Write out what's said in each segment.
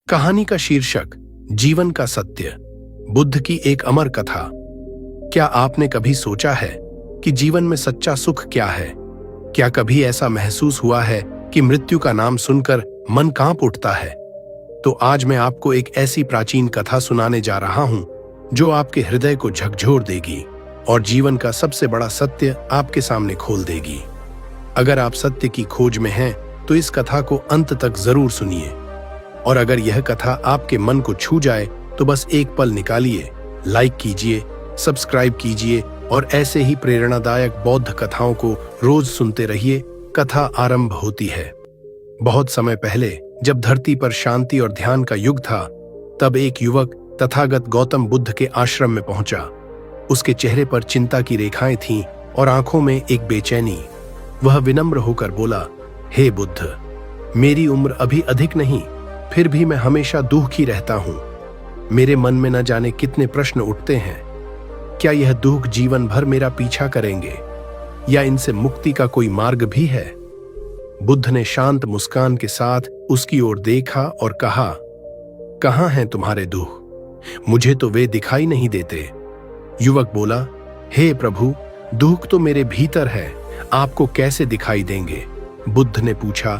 कहानी का शीर्षक जीवन का सत्य। बुद्ध की एक अमर कथा। क्या आपने कभी सोचा है कि जीवन में सच्चा सुख क्या है? क्या कभी ऐसा महसूस हुआ है कि मृत्यु का नाम सुनकर मन कांप उठता है? तो आज मैं आपको एक ऐसी प्राचीन कथा सुनाने जा रहा हूं जो आपके हृदय को झकझोर देगी और जीवन का सबसे बड़ा सत्य आपके सामने खोल देगी। अगर आप सत्य की खोज में हैं तो इस कथा को अंत तक जरूर सुनिए, और अगर यह कथा आपके मन को छू जाए तो बस एक पल निकालिए, लाइक कीजिए, सब्सक्राइब कीजिए और ऐसे ही प्रेरणादायक बौद्ध कथाओं को रोज सुनते रहिए। कथा आरंभ होती है। बहुत समय पहले जब धरती पर शांति और ध्यान का युग था, तब एक युवक तथागत गौतम बुद्ध के आश्रम में पहुंचा। उसके चेहरे पर चिंता की रेखाएं थीं और आंखों में एक बेचैनी। वह विनम्र होकर बोला, हे बुद्ध, मेरी उम्र अभी अधिक नहीं, फिर भी मैं हमेशा दुखी रहता हूं। मेरे मन में न जाने कितने प्रश्न उठते हैं। क्या यह दुख जीवन भर मेरा पीछा करेंगे या इनसे मुक्ति का कोई मार्ग भी है? बुद्ध ने शांत मुस्कान के साथ उसकी ओर देखा और कहा, कहां हैं तुम्हारे दुख? मुझे तो वे दिखाई नहीं देते। युवक बोला, हे प्रभु, दुख तो मेरे भीतर है, आपको कैसे दिखाई देंगे? बुद्ध ने पूछा,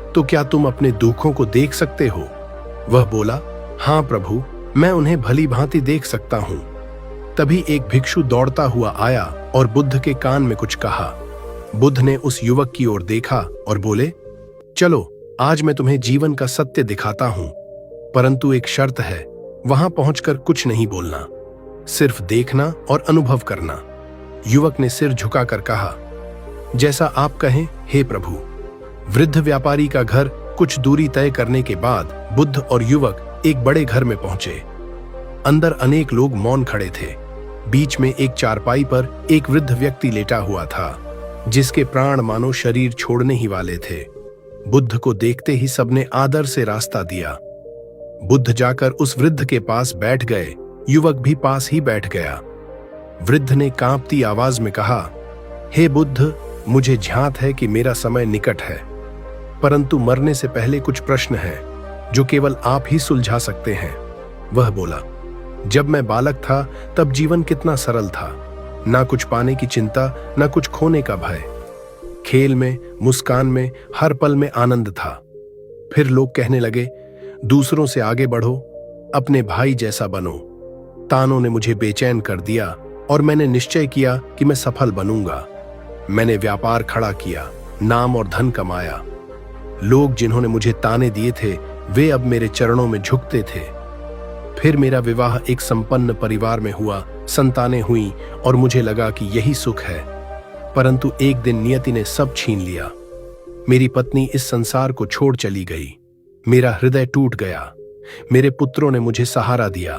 तो क्या तुम अपने दुखों को देख सकते हो? वह बोला, हां प्रभु, मैं उन्हें भली भांति देख सकता हूं। तभी एक भिक्षु दौड़ता हुआ आया और बुद्ध के कान में कुछ कहा। बुद्ध ने उस युवक की ओर देखा और बोले, चलो आज मैं तुम्हें जीवन का सत्य दिखाता हूं, परंतु एक शर्त है, वहां पहुंचकर कुछ नहीं बोलना, सिर्फ देखना और अनुभव करना। युवक ने सिर झुकाकर कहा, जैसा आप कहें हे प्रभु। वृद्ध व्यापारी का घर कुछ दूरी तय करने के बाद बुद्ध और युवक एक बड़े घर में पहुंचे। अंदर अनेक लोग मौन खड़े थे। बीच में एक चारपाई पर एक वृद्ध व्यक्ति लेटा हुआ था, जिसके प्राण मानो शरीर छोड़ने ही वाले थे। बुद्ध को देखते ही सबने आदर से रास्ता दिया। बुद्ध जाकर उस वृद्ध के पास बैठ गए। युवक भी पास ही बैठ गया। वृद्ध ने कांपती आवाज में कहा, हे बुद्ध, मुझे ध्यात है कि मेरा समय निकट है, परंतु मरने से पहले कुछ प्रश्न हैं जो केवल आप ही सुलझा सकते हैं। वह बोला, जब मैं बालक था तब जीवन कितना सरल था, ना कुछ पाने की चिंता, ना कुछ खोने का भय। खेल में, मुस्कान में, हर पल में आनंद था। फिर लोग कहने लगे, दूसरों से आगे बढ़ो, अपने भाई जैसा बनो। तानों ने मुझे बेचैन कर दिया और मैंने निश्चय किया कि मैं सफल बनूंगा। मैंने व्यापार खड़ा किया, नाम और धन कमाया। लोग जिन्होंने मुझे ताने दिए थे, वे अब मेरे चरणों में झुकते थे। फिर मेरा विवाह एक संपन्न परिवार में हुआ, संतानें हुईं और मुझे लगा कि यही सुख है। परंतु एक दिन नियति ने सब छीन लिया। मेरी पत्नी इस संसार को छोड़ चली गई। मेरा हृदय टूट गया। मेरे पुत्रों ने मुझे सहारा दिया,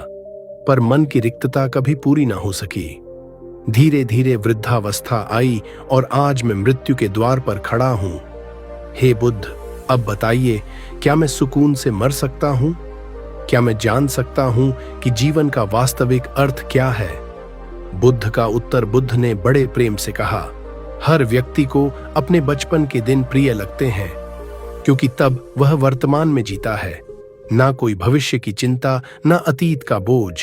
पर मन की रिक्तता कभी पूरी न हो सकी। धीरे धीरे वृद्धावस्था आई और आज मैं मृत्यु के द्वार पर खड़ा हूं। हे बुद्ध, अब बताइए, क्या मैं सुकून से मर सकता हूं? क्या मैं जान सकता हूं कि जीवन का वास्तविक अर्थ क्या है? बुद्ध का उत्तर बुद्ध ने बड़े प्रेम से कहा, हर व्यक्ति को अपने बचपन के दिन प्रिय लगते हैं, क्योंकि तब वह वर्तमान में जीता है। ना कोई भविष्य की चिंता, ना अतीत का बोझ।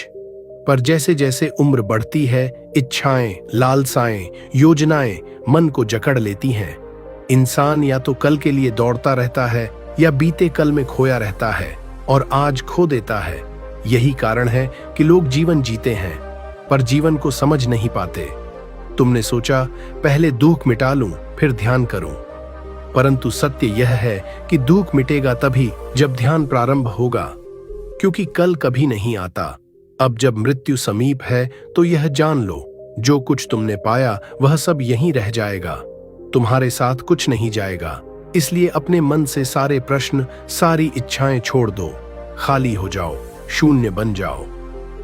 पर जैसे जैसे उम्र बढ़ती है, इच्छाएं, लालसाएं, योजनाएं मन को जकड़ लेती हैं। इंसान या तो कल के लिए दौड़ता रहता है या बीते कल में खोया रहता है और आज खो देता है। यही कारण है कि लोग जीवन जीते हैं पर जीवन को समझ नहीं पाते। तुमने सोचा पहले दुख मिटा लूं, फिर ध्यान करूं, परंतु सत्य यह है कि दुख मिटेगा तभी जब ध्यान प्रारंभ होगा, क्योंकि कल कभी नहीं आता। अब जब मृत्यु समीप है तो यह जान लो, जो कुछ तुमने पाया वह सब यहीं रह जाएगा, तुम्हारे साथ कुछ नहीं जाएगा। इसलिए अपने मन से सारे प्रश्न, सारी इच्छाएं छोड़ दो, खाली हो जाओ, शून्य बन जाओ।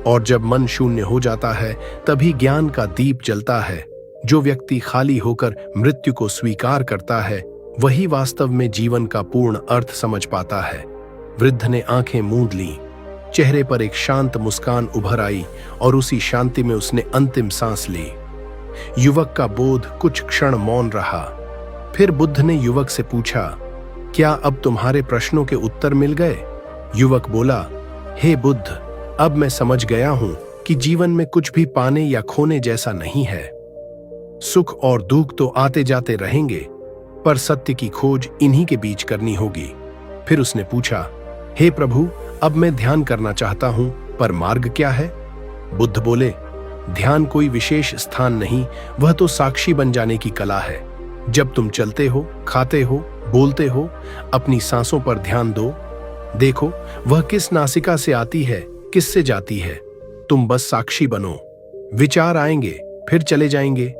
और जब मन शून्य हो जाता है तभी ज्ञान का दीप जलता है। जो व्यक्ति खाली होकर मृत्यु को स्वीकार करता है, वही वास्तव में जीवन का पूर्ण अर्थ समझ पाता है। वृद्ध ने आंखें मूंद लीं। चेहरे पर एक शांत मुस्कान उभर आई और उसी शांति में उसने अंतिम सांस ली। युवक का बोध कुछ क्षण मौन रहा। फिर बुद्ध ने युवक से पूछा, क्या अब तुम्हारे प्रश्नों के उत्तर मिल गए? युवक बोला, हे बुद्ध, अब मैं समझ गया हूं कि जीवन में कुछ भी पाने या खोने जैसा नहीं है। सुख और दुख तो आते जाते रहेंगे, पर सत्य की खोज इन्हीं के बीच करनी होगी। फिर उसने पूछा, हे प्रभु, अब मैं ध्यान करना चाहता हूं, पर मार्ग क्या है? बुद्ध बोले, ध्यान कोई विशेष स्थान नहीं, वह तो साक्षी बन जाने की कला है। जब तुम चलते हो, खाते हो, बोलते हो, अपनी सांसों पर ध्यान दो। देखो वह किस नासिका से आती है, किससे जाती है। तुम बस साक्षी बनो। विचार आएंगे, फिर चले जाएंगे।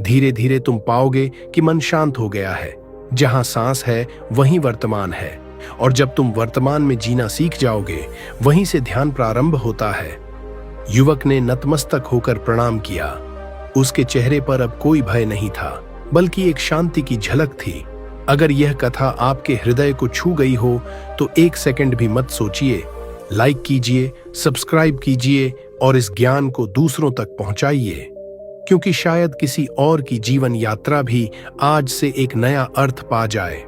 धीरे धीरे तुम पाओगे कि मन शांत हो गया है। जहां सांस है वहीं वर्तमान है, और जब तुम वर्तमान में जीना सीख जाओगे, वहीं से ध्यान प्रारंभ होता है। युवक ने नतमस्तक होकर प्रणाम किया। उसके चेहरे पर अब कोई भय नहीं था, बल्कि एक शांति की झलक थी। अगर यह कथा आपके हृदय को छू गई हो तो एक सेकंड भी मत सोचिए, लाइक कीजिए, सब्सक्राइब कीजिए और इस ज्ञान को दूसरों तक पहुंचाइए, क्योंकि शायद किसी और की जीवन यात्रा भी आज से एक नया अर्थ पा जाए।